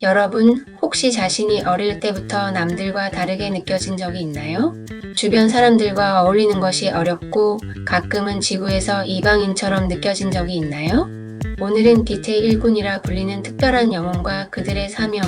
여러분, 혹시 자신이 어릴 때부터 남들과 다르게 느껴진 적이 있나요? 주변 사람들과 어울리는 것이 어렵고 가끔은 지구에서 이방인처럼 느껴진 적이 있나요? 오늘은 빛의 일꾼이라 불리는 특별한 영혼과 그들의 사명,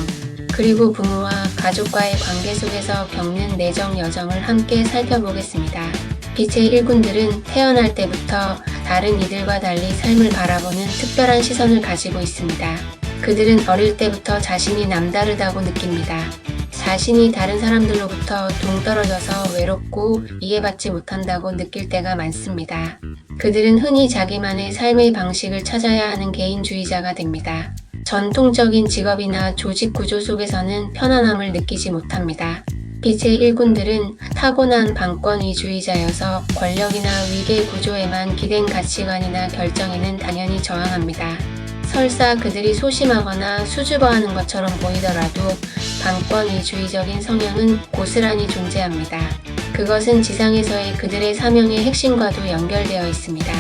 그리고 부모와 가족과의 관계 속에서 겪는 내정 여정을 함께 살펴보겠습니다. 빛의 일꾼들은 태어날 때부터 다른 이들과 달리 삶을 바라보는 특별한 시선을 가지고 있습니다. 그들은 어릴 때부터 자신이 남다르다고 느낍니다. 자신이 다른 사람들로부터 동떨어져서 외롭고 이해받지 못한다고 느낄 때가 많습니다. 그들은 흔히 자기만의 삶의 방식을 찾아야 하는 개인주의자가 됩니다. 전통적인 직업이나 조직 구조 속에서는 편안함을 느끼지 못합니다. 빛의 일꾼들은 타고난 방권위주의자여서 권력이나 위계 구조에만 기댄 가치관이나 결정에는 당연히 저항합니다. 설사 그들이 소심하거나 수줍어하는 것처럼 보이더라도 방권위주의적인 성향은 고스란히 존재합니다. 그것은 지상에서의 그들의 사명의 핵심과도 연결되어 있습니다.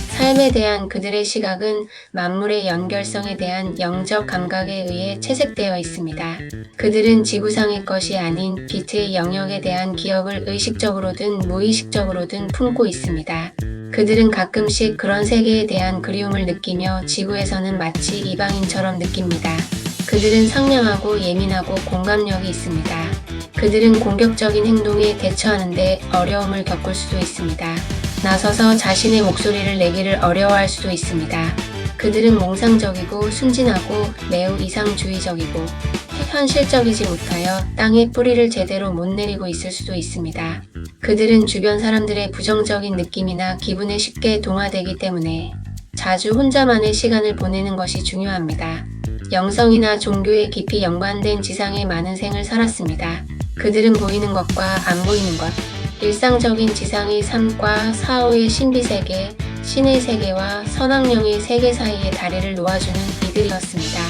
삶에 대한 그들의 시각은 만물의 연결성에 대한 영적 감각에 의해 채색되어 있습니다. 그들은 지구상의 것이 아닌 빛의 영역에 대한 기억을 의식적으로든 무의식적으로든 품고 있습니다. 그들은 가끔씩 그런 세계에 대한 그리움을 느끼며 지구에서는 마치 이방인처럼 느낍니다. 그들은 상냥하고 예민하고 공감력이 있습니다. 그들은 공격적인 행동에 대처하는데 어려움을 겪을 수도 있습니다. 나서서 자신의 목소리를 내기를 어려워할 수도 있습니다. 그들은 몽상적이고 순진하고 매우 이상주의적이고 현실적이지 못하여 땅에 뿌리를 제대로 못 내리고 있을 수도 있습니다. 그들은 주변 사람들의 부정적인 느낌이나 기분에 쉽게 동화되기 때문에 자주 혼자만의 시간을 보내는 것이 중요합니다. 영성이나 종교에 깊이 연관된 지상의 많은 생을 살았습니다. 그들은 보이는 것과 안 보이는 것, 일상적인 지상의 삶과 사후의 신비세계, 신의 세계와 선악령의 세계 사이에 다리를 놓아주는 이들이었습니다.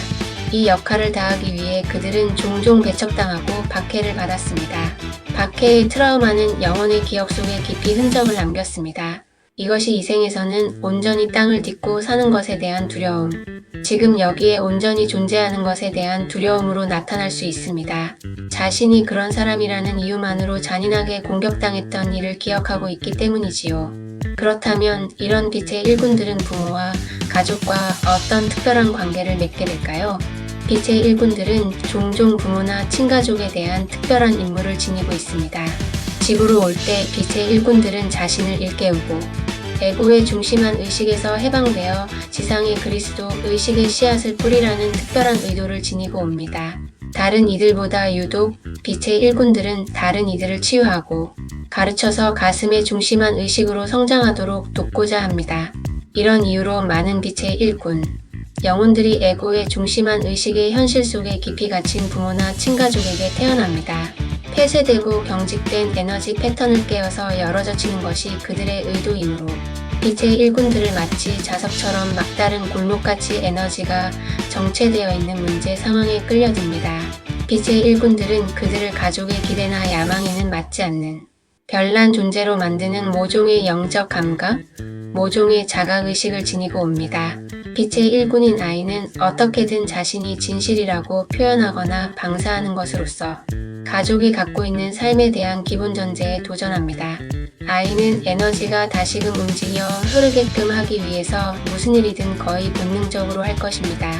이 역할을 다하기 위해 그들은 종종 배척당하고 박해를 받았습니다. 박해의 트라우마는 영혼의 기억 속에 깊이 흔적을 남겼습니다. 이것이 이 생에서는 온전히 땅을 딛고 사는 것에 대한 두려움, 지금 여기에 온전히 존재하는 것에 대한 두려움으로 나타날 수 있습니다. 자신이 그런 사람이라는 이유만으로 잔인하게 공격당했던 일을 기억하고 있기 때문이지요. 그렇다면 이런 빛의 일꾼들은 부모와 가족과 어떤 특별한 관계를 맺게 될까요? 빛의 일꾼들은 종종 부모나 친가족에 대한 특별한 임무를 지니고 있습니다. 지구로 올 때 빛의 일꾼들은 자신을 일깨우고 에고의 중심한 의식에서 해방되어 지상의 그리스도 의식의 씨앗을 뿌리라는 특별한 의도를 지니고 옵니다. 다른 이들보다 유독 빛의 일꾼들은 다른 이들을 치유하고 가르쳐서 가슴의 중심한 의식으로 성장하도록 돕고자 합니다. 이런 이유로 많은 빛의 일꾼, 영혼들이 에고의 중심한 의식의 현실 속에 깊이 갇힌 부모나 친가족에게 태어납니다. 폐쇄되고 경직된 에너지 패턴을 깨어서 열어젖히는 것이 그들의 의도이므로 빛의 일꾼들을 마치 자석처럼 막다른 골목같이 에너지가 정체되어 있는 문제 상황에 끌려듭니다. 빛의 일꾼들은 그들을 가족의 기대나 야망에는 맞지 않는 별난 존재로 만드는 모종의 영적 감각, 모종의 자각의식을 지니고 옵니다. 빛의 일꾼인 아이는 어떻게든 자신이 진실이라고 표현하거나 방사하는 것으로써 가족이 갖고 있는 삶에 대한 기본 전제에 도전합니다. 아이는 에너지가 다시금 움직여 흐르게끔 하기 위해서 무슨 일이든 거의 본능적으로 할 것입니다.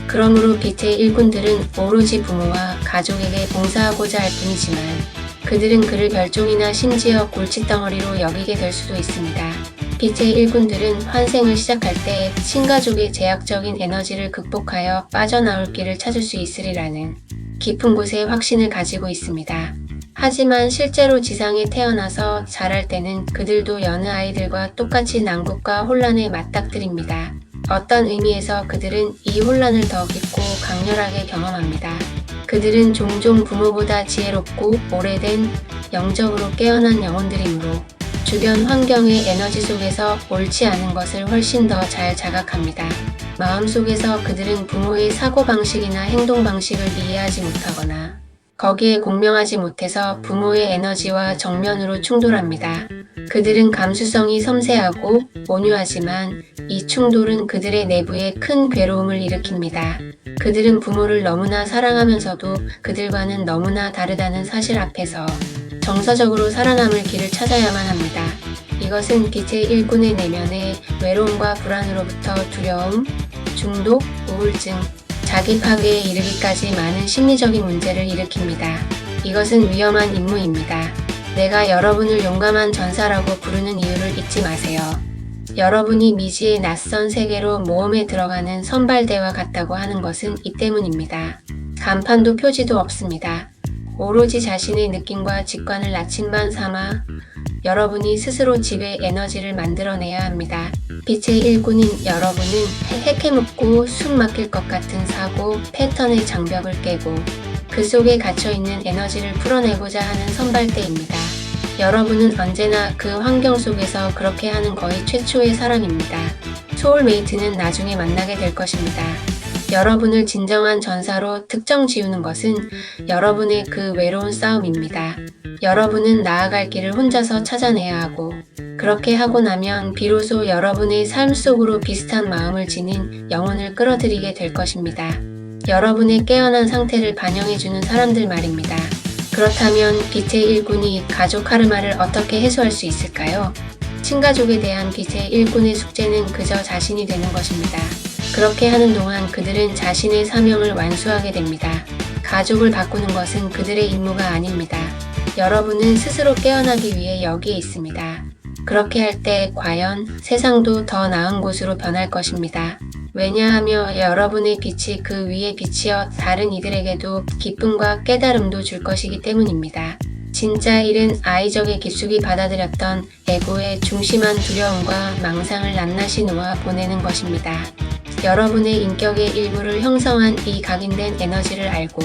그러므로 빛의 일꾼들은 오로지 부모와 가족에게 봉사하고자 할 뿐이지만 그들은 그를 별종이나 심지어 골칫덩어리로 여기게 될 수도 있습니다. 빛의 일꾼들은 환생을 시작할 때 친가족의 제약적인 에너지를 극복하여 빠져나올 길을 찾을 수 있으리라는 깊은 곳에 확신을 가지고 있습니다. 하지만 실제로 지상에 태어나서 자랄 때는 그들도 여느 아이들과 똑같이 난국과 혼란에 맞닥뜨립니다. 어떤 의미에서 그들은 이 혼란을 더 깊고 강렬하게 경험합니다. 그들은 종종 부모보다 지혜롭고 오래된 영적으로 깨어난 영혼들이므로 주변 환경의 에너지 속에서 옳지 않은 것을 훨씬 더 잘 자각합니다. 마음속에서 그들은 부모의 사고방식이나 행동방식을 이해하지 못하거나 거기에 공명하지 못해서 부모의 에너지와 정면으로 충돌합니다. 그들은 감수성이 섬세하고 온유하지만 이 충돌은 그들의 내부에 큰 괴로움을 일으킵니다. 그들은 부모를 너무나 사랑하면서도 그들과는 너무나 다르다는 사실 앞에서 정서적으로 살아남을 길을 찾아야만 합니다. 이것은 빛의 일꾼의 내면의 외로움과 불안으로부터 두려움, 중독, 우울증, 자기 파괴에 이르기까지 많은 심리적인 문제를 일으킵니다. 이것은 위험한 임무입니다. 내가 여러분을 용감한 전사라고 부르는 이유를 잊지 마세요. 여러분이 미지의 낯선 세계로 모험에 들어가는 선발대와 같다고 하는 것은 이 때문입니다. 간판도 표지도 없습니다. 오로지 자신의 느낌과 직관을 나침반 삼아 여러분이 스스로 집의 에너지를 만들어내야 합니다. 빛의 일꾼인 여러분은 해캐묻고 숨 막힐 것 같은 사고, 패턴의 장벽을 깨고 그 속에 갇혀있는 에너지를 풀어내고자 하는 선발대입니다. 여러분은 언제나 그 환경 속에서 그렇게 하는 거의 최초의 사람입니다. 소울메이트는 나중에 만나게 될 것입니다. 여러분을 진정한 전사로 특정 지우는 것은 여러분의 그 외로운 싸움입니다. 여러분은 나아갈 길을 혼자서 찾아내야 하고, 그렇게 하고 나면 비로소 여러분의 삶 속으로 비슷한 마음을 지닌 영혼을 끌어들이게 될 것입니다. 여러분의 깨어난 상태를 반영해주는 사람들 말입니다. 그렇다면 빛의 일꾼이 가족 카르마를 어떻게 해소할 수 있을까요? 친가족에 대한 빛의 일꾼의 숙제는 그저 자신이 되는 것입니다. 그렇게 하는 동안 그들은 자신의 사명을 완수하게 됩니다. 가족을 바꾸는 것은 그들의 임무가 아닙니다. 여러분은 스스로 깨어나기 위해 여기에 있습니다. 그렇게 할 때 과연 세상도 더 나은 곳으로 변할 것입니다. 왜냐하며 여러분의 빛이 그 위에 비치어 다른 이들에게도 기쁨과 깨달음도 줄 것이기 때문입니다. 진짜 일은 아이적의 깊숙이 받아들였던 에고의 중심한 두려움과 망상을 낱낱이 놓아 보내는 것입니다. 여러분의 인격의 일부를 형성한 이 각인된 에너지를 알고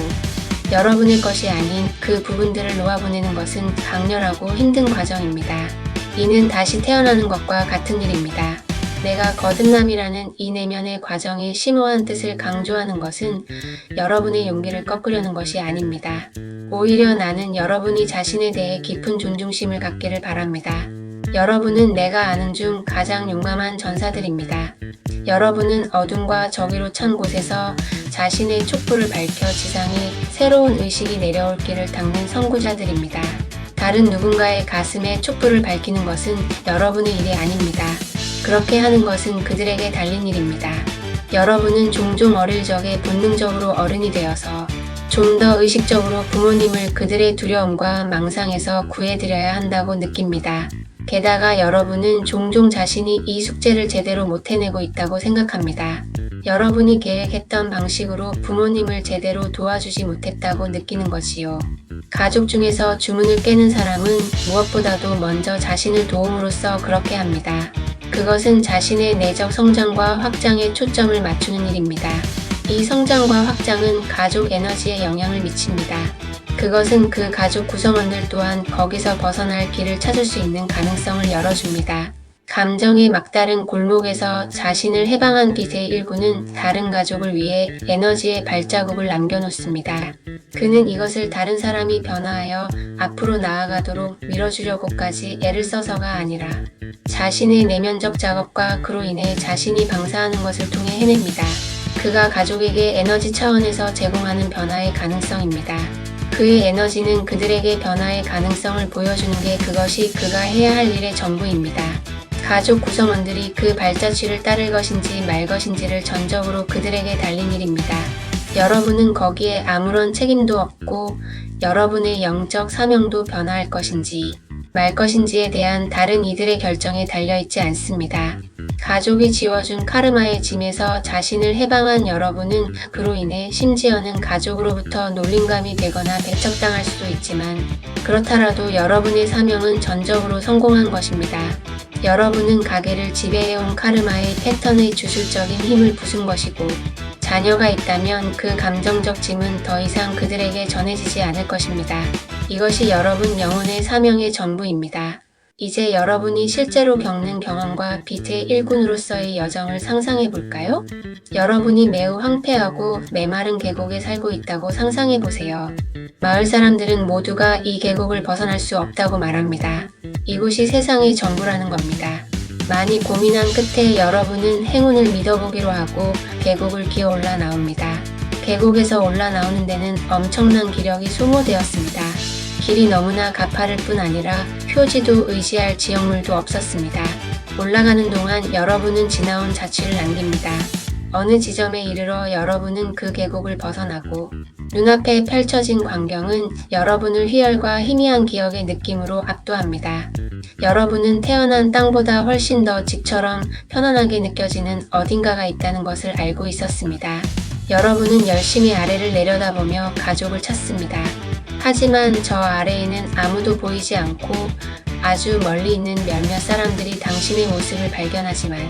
여러분의 것이 아닌 그 부분들을 놓아보내는 것은 강렬하고 힘든 과정입니다. 이는 다시 태어나는 것과 같은 일입니다. 내가 거듭남이라는 이 내면의 과정의 심오한 뜻을 강조하는 것은 여러분의 용기를 꺾으려는 것이 아닙니다. 오히려 나는 여러분이 자신에 대해 깊은 존중심을 갖기를 바랍니다. 여러분은 내가 아는 중 가장 용감한 전사들입니다. 여러분은 어둠과 저기로 찬 곳에서 자신의 촛불을 밝혀 지상에 새로운 의식이 내려올 길을 닦는 선구자들입니다. 다른 누군가의 가슴에 촛불을 밝히는 것은 여러분의 일이 아닙니다. 그렇게 하는 것은 그들에게 달린 일입니다. 여러분은 종종 어릴 적에 본능적으로 어른이 되어서 좀 더 의식적으로 부모님을 그들의 두려움과 망상에서 구해드려야 한다고 느낍니다. 게다가 여러분은 종종 자신이 이 숙제를 제대로 못 해내고 있다고 생각합니다. 여러분이 계획했던 방식으로 부모님을 제대로 도와주지 못했다고 느끼는 것이요. 가족 중에서 주문을 깨는 사람은 무엇보다도 먼저 자신을 도움으로써 그렇게 합니다. 그것은 자신의 내적 성장과 확장에 초점을 맞추는 일입니다. 이 성장과 확장은 가족 에너지에 영향을 미칩니다. 그것은 그 가족 구성원들 또한 거기서 벗어날 길을 찾을 수 있는 가능성을 열어줍니다. 감정의 막다른 골목에서 자신을 해방한 빛의 일꾼은 다른 가족을 위해 에너지의 발자국을 남겨놓습니다. 그는 이것을 다른 사람이 변화하여 앞으로 나아가도록 밀어주려고까지 애를 써서가 아니라 자신의 내면적 작업과 그로 인해 자신이 방사하는 것을 통해 해냅니다. 그가 가족에게 에너지 차원에서 제공하는 변화의 가능성입니다. 그의 에너지는 그들에게 변화의 가능성을 보여주는 게 그것이 그가 해야 할 일의 전부입니다. 가족 구성원들이 그 발자취를 따를 것인지 말 것인지를 전적으로 그들에게 달린 일입니다. 여러분은 거기에 아무런 책임도 없고 여러분의 영적 사명도 변화할 것인지 말 것인지에 대한 다른 이들의 결정에 달려있지 않습니다. 가족이 지워준 카르마의 짐에서 자신을 해방한 여러분은 그로 인해 심지어는 가족으로부터 놀림감이 되거나 배척당할 수도 있지만 그렇더라도 여러분의 사명은 전적으로 성공한 것입니다. 여러분은 가게를 지배해온 카르마의 패턴의 주술적인 힘을 부순 것이고 자녀가 있다면 그 감정적 짐은 더 이상 그들에게 전해지지 않을 것입니다. 이것이 여러분 영혼의 사명의 전부입니다. 이제 여러분이 실제로 겪는 경험과 빛의 일꾼으로서의 여정을 상상해 볼까요? 여러분이 매우 황폐하고 메마른 계곡에 살고 있다고 상상해 보세요. 마을 사람들은 모두가 이 계곡을 벗어날 수 없다고 말합니다. 이곳이 세상의 전부라는 겁니다. 많이 고민한 끝에 여러분은 행운을 믿어보기로 하고 계곡을 기어 올라 나옵니다. 계곡에서 올라 나오는 데는 엄청난 기력이 소모되었습니다. 길이 너무나 가파를 뿐 아니라 표지도 의지할 지형물도 없었습니다. 올라가는 동안 여러분은 지나온 자취를 남깁니다. 어느 지점에 이르러 여러분은 그 계곡을 벗어나고 눈앞에 펼쳐진 광경은 여러분을 희열과 희미한 기억의 느낌으로 압도합니다. 여러분은 태어난 땅보다 훨씬 더 집처럼 편안하게 느껴지는 어딘가가 있다는 것을 알고 있었습니다. 여러분은 열심히 아래를 내려다보며 가족을 찾습니다. 하지만 저 아래에는 아무도 보이지 않고 아주 멀리 있는 몇몇 사람들이 당신의 모습을 발견하지만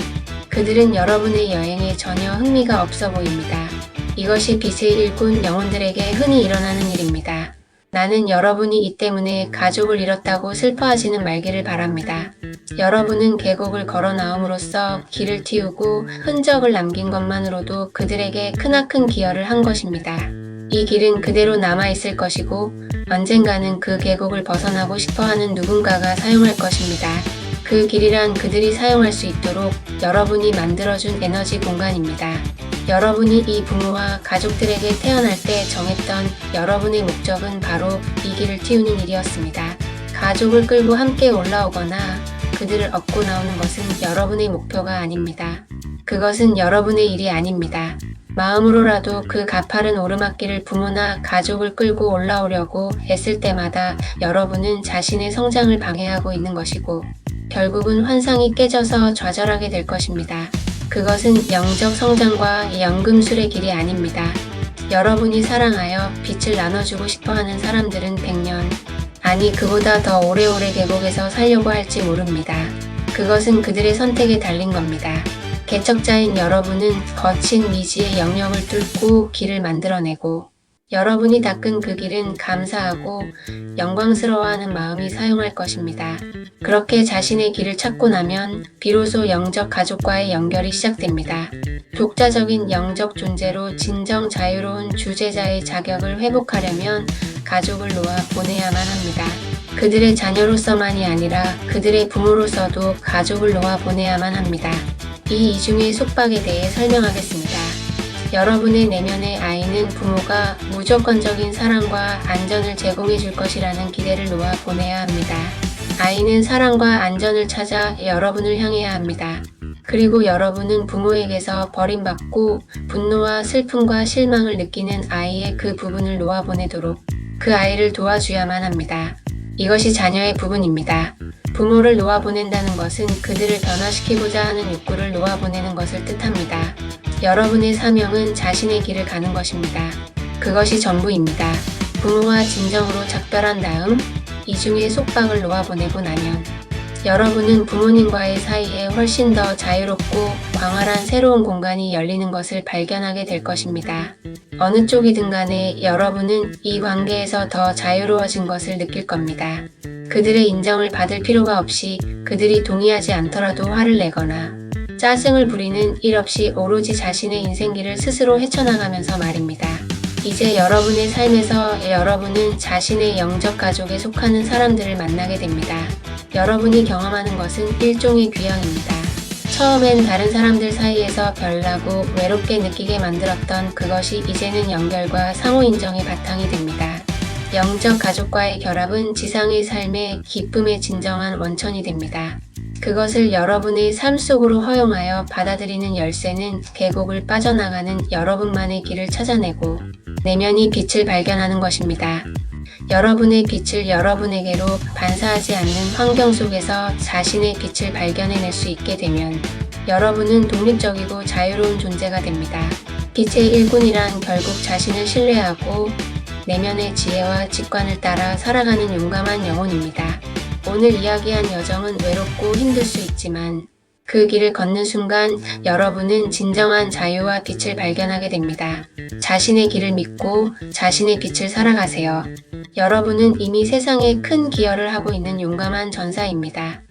그들은 여러분의 여행에 전혀 흥미가 없어 보입니다. 이것이 빛의 일꾼 영혼들에게 흔히 일어나는 일입니다. 나는 여러분이 이 때문에 가족을 잃었다고 슬퍼하지는 말기를 바랍니다. 여러분은 계곡을 걸어 나옴으로써 길을 틔우고 흔적을 남긴 것만으로도 그들에게 크나큰 기여를 한 것입니다. 이 길은 그대로 남아있을 것이고 언젠가는 그 계곡을 벗어나고 싶어하는 누군가가 사용할 것입니다. 그 길이란 그들이 사용할 수 있도록 여러분이 만들어준 에너지 공간입니다. 여러분이 이 부모와 가족들에게 태어날 때 정했던 여러분의 목적은 바로 이 길을 틔우는 일이었습니다. 가족을 끌고 함께 올라오거나 그들을 업고 나오는 것은 여러분의 목표가 아닙니다. 그것은 여러분의 일이 아닙니다. 마음으로라도 그 가파른 오르막길을 부모나 가족을 끌고 올라오려고 애쓸 때마다 여러분은 자신의 성장을 방해하고 있는 것이고 결국은 환상이 깨져서 좌절하게 될 것입니다. 그것은 영적 성장과 연금술의 길이 아닙니다. 여러분이 사랑하여 빛을 나눠주고 싶어하는 사람들은 100년, 아니 그보다 더 오래오래 계곡에서 살려고 할지 모릅니다. 그것은 그들의 선택에 달린 겁니다. 개척자인 여러분은 거친 미지의 영역을 뚫고 길을 만들어내고 여러분이 닦은 그 길은 감사하고 영광스러워하는 마음이 사용할 것입니다. 그렇게 자신의 길을 찾고 나면 비로소 영적 가족과의 연결이 시작됩니다. 독자적인 영적 존재로 진정 자유로운 주제자의 자격을 회복하려면 가족을 놓아 보내야만 합니다. 그들의 자녀로서만이 아니라 그들의 부모로서도 가족을 놓아 보내야만 합니다. 이 이중의 속박에 대해 설명하겠습니다. 여러분의 내면의 아이는 부모가 무조건적인 사랑과 안전을 제공해 줄 것이라는 기대를 놓아 보내야 합니다. 아이는 사랑과 안전을 찾아 여러분을 향해야 합니다. 그리고 여러분은 부모에게서 버림받고 분노와 슬픔과 실망을 느끼는 아이의 그 부분을 놓아보내도록 그 아이를 도와줘야만 합니다. 이것이 자녀의 부분입니다. 부모를 놓아보낸다는 것은 그들을 변화시키고자 하는 욕구를 놓아보내는 것을 뜻합니다. 여러분의 사명은 자신의 길을 가는 것입니다. 그것이 전부입니다. 부모와 진정으로 작별한 다음 이중의 속박을 놓아보내고 나면 여러분은 부모님과의 사이에 훨씬 더 자유롭고 광활한 새로운 공간이 열리는 것을 발견하게 될 것입니다. 어느 쪽이든 간에 여러분은 이 관계에서 더 자유로워진 것을 느낄 겁니다. 그들의 인정을 받을 필요가 없이 그들이 동의하지 않더라도 화를 내거나 짜증을 부리는 일 없이 오로지 자신의 인생길을 스스로 헤쳐나가면서 말입니다. 이제 여러분의 삶에서 여러분은 자신의 영적 가족에 속하는 사람들을 만나게 됩니다. 여러분이 경험하는 것은 일종의 귀향입니다. 처음엔 다른 사람들 사이에서 별나고 외롭게 느끼게 만들었던 그것이 이제는 연결과 상호 인정의 바탕이 됩니다. 영적 가족과의 결합은 지상의 삶의 기쁨의 진정한 원천이 됩니다. 그것을 여러분의 삶 속으로 허용하여 받아들이는 열쇠는 계곡을 빠져나가는 여러분만의 길을 찾아내고 내면이 빛을 발견하는 것입니다. 여러분의 빛을 여러분에게로 반사하지 않는 환경 속에서 자신의 빛을 발견해낼 수 있게 되면 여러분은 독립적이고 자유로운 존재가 됩니다. 빛의 일꾼이란 결국 자신을 신뢰하고 내면의 지혜와 직관을 따라 살아가는 용감한 영혼입니다. 오늘 이야기한 여정은 외롭고 힘들 수 있지만 그 길을 걷는 순간 여러분은 진정한 자유와 빛을 발견하게 됩니다. 자신의 길을 믿고 자신의 빛을 살아가세요. 여러분은 이미 세상에 큰 기여를 하고 있는 용감한 전사입니다.